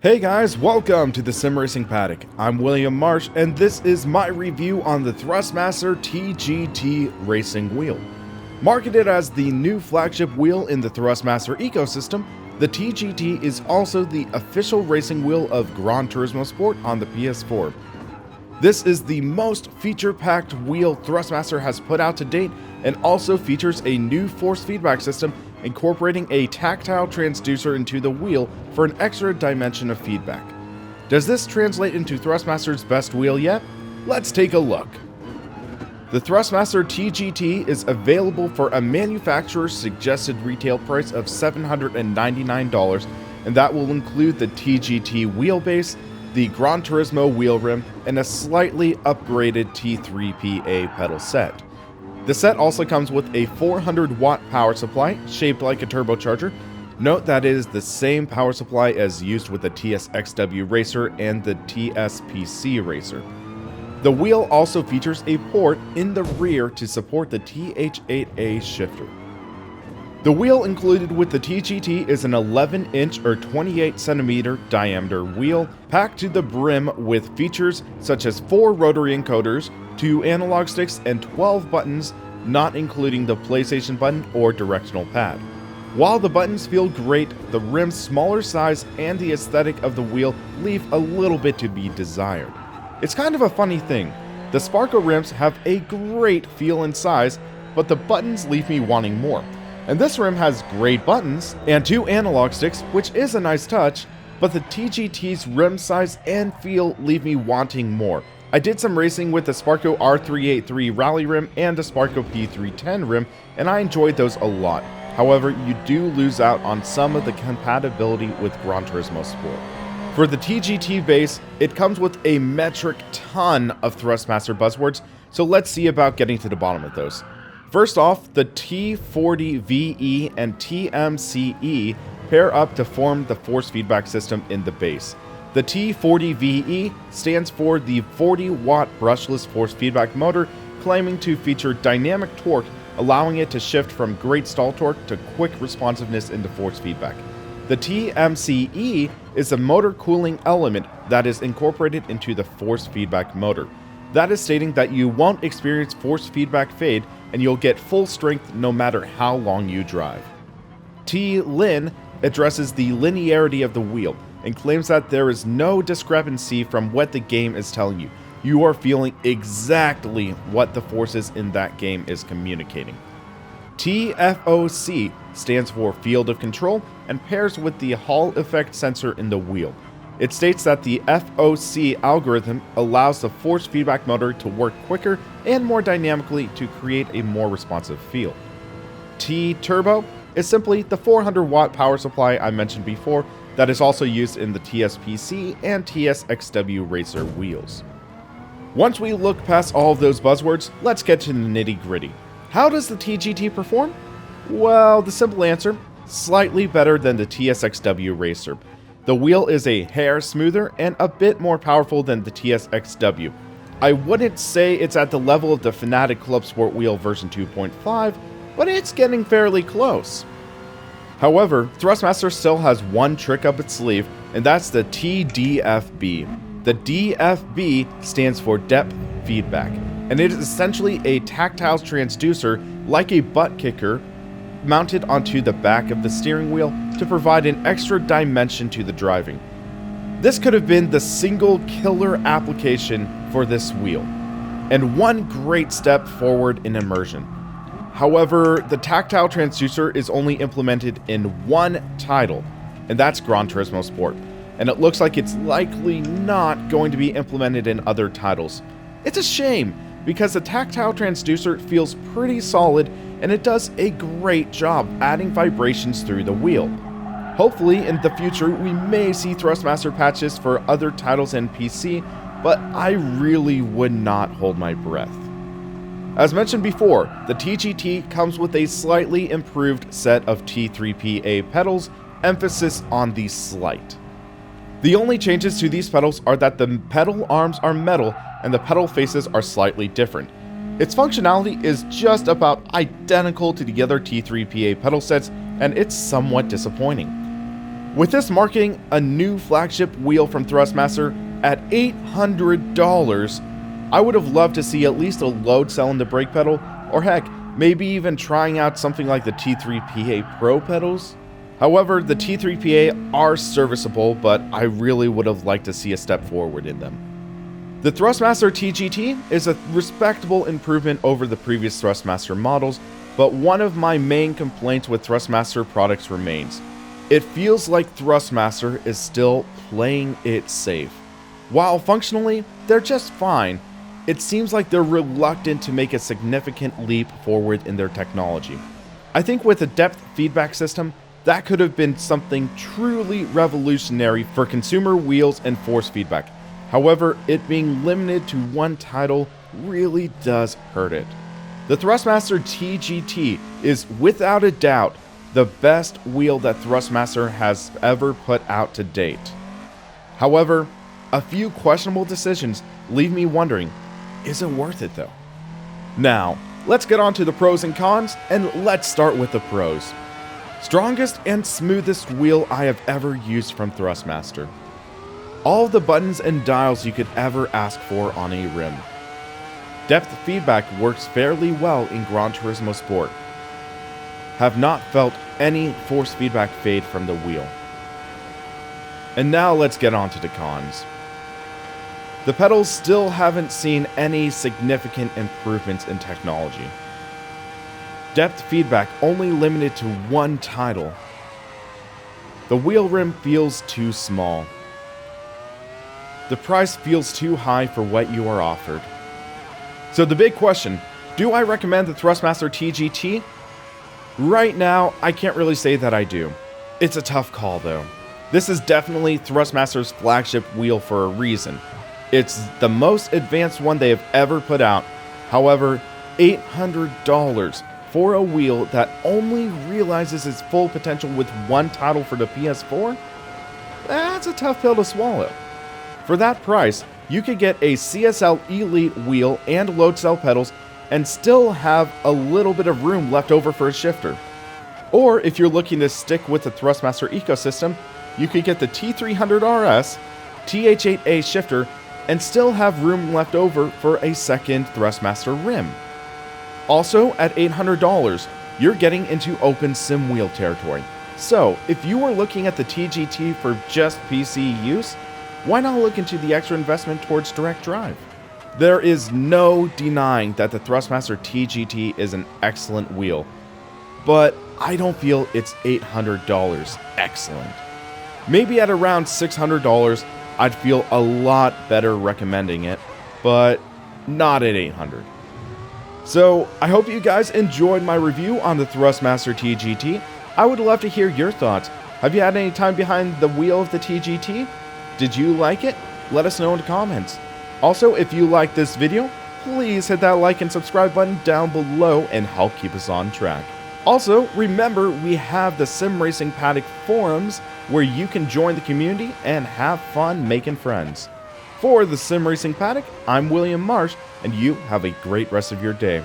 Hey guys, welcome to the Sim Racing Paddock. I'm William Marsh, and this is my review on the Thrustmaster T-GT Racing Wheel. Marketed as the new flagship wheel in the Thrustmaster ecosystem, the T-GT is also the official racing wheel of Gran Turismo Sport on the PS4. This is the most feature-packed wheel Thrustmaster has put out to date, and also features a new force feedback system incorporating a tactile transducer into the wheel for an extra dimension of feedback. Does this translate into Thrustmaster's best wheel yet? Let's take a look. The Thrustmaster T-GT is available for a manufacturer's suggested retail price of $799, and that will include the T-GT wheelbase, the Gran Turismo wheel rim, and a slightly upgraded T3PA pedal set. The set also comes with a 400-watt power supply shaped like a turbocharger. Note that it is the same power supply as used with the TSXW Racer and the TSPC Racer. The wheel also features a port in the rear to support the TH8A shifter. The wheel included with the T-GT is an 11-inch or 28-centimeter diameter wheel packed to the brim with features such as 4 rotary encoders, 2 analog sticks, and 12 buttons, not including the PlayStation button or directional pad. While the buttons feel great, the rim's smaller size and the aesthetic of the wheel leave a little bit to be desired. It's kind of a funny thing. The Sparco rims have a great feel and size, but the buttons leave me wanting more. And this rim has great buttons and 2 analog sticks, which is a nice touch, but the T-GT's rim size and feel leave me wanting more. I did some racing with the Sparco R383 Rally rim and the Sparco P310 rim, and I enjoyed those a lot. However, you do lose out on some of the compatibility with Gran Turismo Sport. For the T-GT base, it comes with a metric ton of Thrustmaster buzzwords, so let's see about getting to the bottom of those. First off, the T40VE and TMCE pair up to form the force feedback system in the base. The T40VE stands for the 40-watt brushless force feedback motor, claiming to feature dynamic torque, allowing it to shift from great stall torque to quick responsiveness into force feedback. The TMCE is a motor cooling element that is incorporated into the force feedback motor. That is stating that you won't experience force feedback fade, and you'll get full strength no matter how long you drive. T-Lin addresses the linearity of the wheel and claims that there is no discrepancy from what the game is telling you. You are feeling exactly what the forces in that game is communicating. TFOC stands for Field of Control and pairs with the Hall effect sensor in the wheel. It states that the FOC algorithm allows the force feedback motor to work quicker and more dynamically to create a more responsive feel. T-Turbo is simply the 400-watt power supply I mentioned before that is also used in the TSPC and TSXW Racer wheels. Once we look past all of those buzzwords, let's get to the nitty-gritty. How does the T-GT perform? Well, the simple answer, slightly better than the TSXW Racer. The wheel is a hair smoother and a bit more powerful than the TSXW. I wouldn't say it's at the level of the Fanatec Club Sport Wheel version 2.5, but it's getting fairly close. However, Thrustmaster still has one trick up its sleeve, and that's the TDFB. The DFB stands for depth feedback, and it is essentially a tactile transducer like a butt kicker mounted onto the back of the steering wheel to provide an extra dimension to the driving. This could have been the single killer application for this wheel, and one great step forward in immersion. However, the tactile transducer is only implemented in one title, and that's Gran Turismo Sport, and it looks like it's likely not going to be implemented in other titles. It's a shame, because the tactile transducer feels pretty solid and it does a great job adding vibrations through the wheel. Hopefully in the future we may see Thrustmaster patches for other titles and PC, but I really would not hold my breath. As mentioned before, the T-GT comes with a slightly improved set of T3PA pedals, emphasis on the slight. The only changes to these pedals are that the pedal arms are metal and the pedal faces are slightly different. Its functionality is just about identical to the other T3PA pedal sets, and it's somewhat disappointing. With this marking a new flagship wheel from Thrustmaster at $800, I would have loved to see at least a load cell in the brake pedal, or heck, maybe even trying out something like the T3PA Pro pedals. However, the T3PA are serviceable, but I really would have liked to see a step forward in them. The Thrustmaster T-GT is a respectable improvement over the previous Thrustmaster models, but one of my main complaints with Thrustmaster products remains. It feels like Thrustmaster is still playing it safe. While functionally, they're just fine, it seems like they're reluctant to make a significant leap forward in their technology. I think with a depth feedback system, that could have been something truly revolutionary for consumer wheels and force feedback. However, it being limited to one title really does hurt it. The Thrustmaster T-GT is without a doubt the best wheel that Thrustmaster has ever put out to date. However, a few questionable decisions leave me wondering, is it worth it though? Now, let's get on to the pros and cons, and let's start with the pros. Strongest and smoothest wheel I have ever used from Thrustmaster. All the buttons and dials you could ever ask for on a rim. Depth feedback works fairly well in Gran Turismo Sport. Have not felt any force feedback fade from the wheel. And now let's get on to the cons. The pedals still haven't seen any significant improvements in technology. Depth feedback only limited to one title. The wheel rim feels too small. The price feels too high for what you are offered. So the big question, do I recommend the Thrustmaster T-GT? Right now, I can't really say that I do. It's a tough call though. This is definitely Thrustmaster's flagship wheel for a reason. It's the most advanced one they have ever put out. However, $800 for a wheel that only realizes its full potential with one title for the PS4? That's a tough pill to swallow. For that price, you could get a CSL Elite wheel and load cell pedals and still have a little bit of room left over for a shifter. Or if you're looking to stick with the Thrustmaster ecosystem, you could get the T300RS, TH8A shifter, and still have room left over for a second Thrustmaster rim. Also, at $800, you're getting into open sim wheel territory. So, if you were looking at the T-GT for just PC use, why not look into the extra investment towards direct drive? There is no denying that the Thrustmaster T-GT is an excellent wheel, but I don't feel it's $800 excellent. Maybe at around $600, I'd feel a lot better recommending it, but not at $800. So, I hope you guys enjoyed my review on the Thrustmaster T-GT. I would love to hear your thoughts. Have you had any time behind the wheel of the T-GT? Did you like it? Let us know in the comments. Also, if you like this video, please hit that like and subscribe button down below and help keep us on track. Also, remember we have the Sim Racing Paddock forums where you can join the community and have fun making friends. For the Sim Racing Paddock, I'm William Marsh, and you have a great rest of your day.